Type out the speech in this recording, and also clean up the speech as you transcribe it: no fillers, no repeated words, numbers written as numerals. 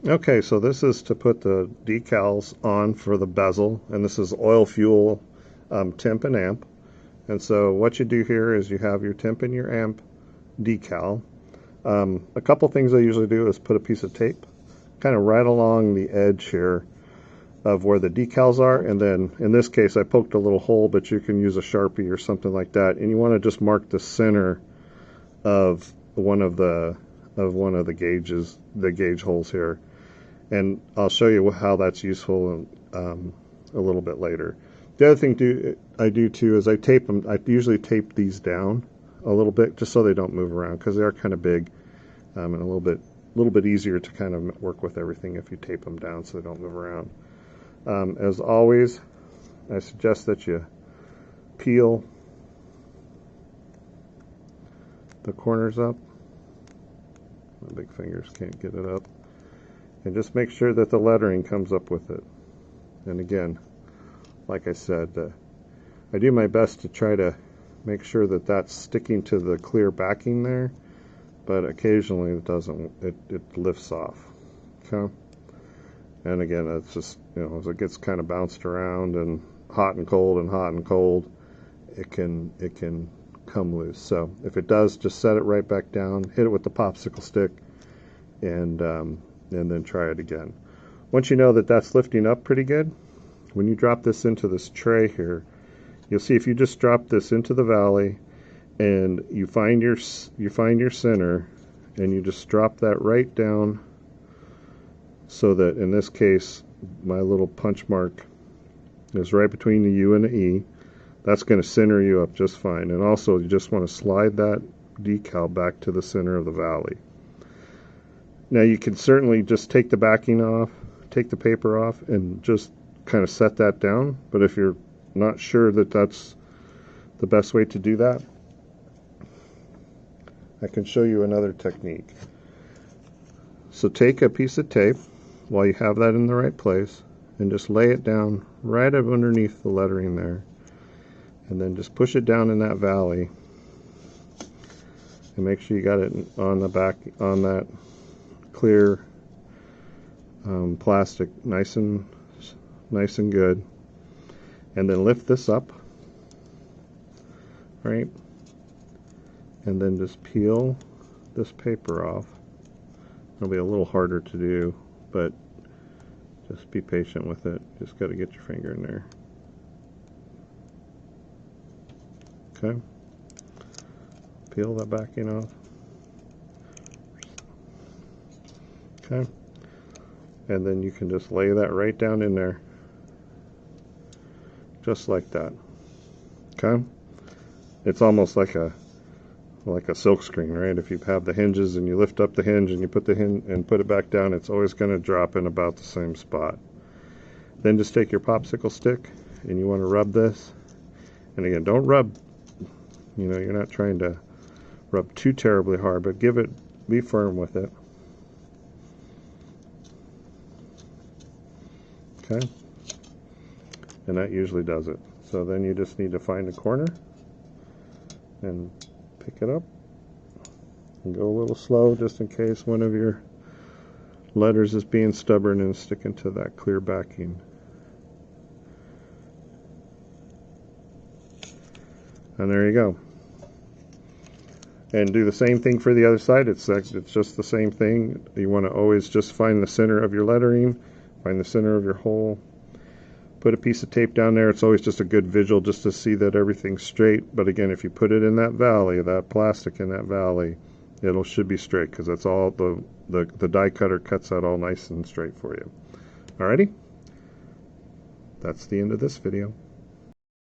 Okay, so this is to put the decals on for the bezel, and this is oil fuel temp and amp. And so what you do here is you have your temp and your amp decal. A couple things I usually do is put a piece of tape kind of right along the edge here of where the decals are, and then in this case I poked a little hole, but you can use a Sharpie or something like that, and you want to just mark the center of one of the gauges, the gauge holes here. And I'll show you how that's useful a little bit later. The other thing I do too is I tape them. I usually tape these down a little bit just so they don't move around, because they are kind of big, and a little bit easier to kind of work with everything if you tape them down so they don't move around. As always, I suggest that you peel the corners up. My big fingers can't get it up. And just make sure that the lettering comes up with it. And again, like I said, I do my best to try to make sure that that's sticking to the clear backing there, but occasionally it doesn't. It lifts off. Okay. And again, it's just, as it gets kind of bounced around and hot and cold, it can come loose. So if it does, just set it right back down, hit it with the popsicle stick, and then try it again. Once you know that that's lifting up pretty good, when you drop this into this tray here, you'll see if you just drop this into the valley and you find your center, and you just drop that right down, so that in this case my little punch mark is right between the U and the E. That's going to center you up just fine. And also you just want to slide that decal back to the center of the valley. Now you can certainly just take the backing off, take the paper off, and just kind of set that down. But if you're not sure that that's the best way to do that, I can show you another technique. So take a piece of tape while you have that in the right place, and just lay it down right up underneath the lettering there, and then just push it down in that valley, and make sure you got it on the back, on that clear plastic, nice and good. And then lift this up, right, and then just peel this paper off. It'll be a little harder to do, but just be patient with it. Just got to get your finger in there. Okay. Peel that backing off. Okay. And then you can just lay that right down in there. Just like that. Okay. It's almost like a silk screen, right? If you have the hinges and you lift up the hinge and you put the hinge and put it back down, it's always going to drop in about the same spot. Then just take your popsicle stick and you want to rub this. And again, don't rub, you're not trying to rub too terribly hard, but be firm with it. Okay? And that usually does it. So then you just need to find a corner and pick it up and go a little slow, just in case one of your letters is being stubborn and sticking to that clear backing. And there you go. And do the same thing for the other side. It's just the same thing. You want to always just find the center of your lettering, find the center of your hole, put a piece of tape down there. It's always just a good visual just to see that everything's straight. But again, if you put it in that valley, that plastic in that valley, should be straight, because that's all the die cutter cuts out all nice and straight for you. Alrighty? That's the end of this video.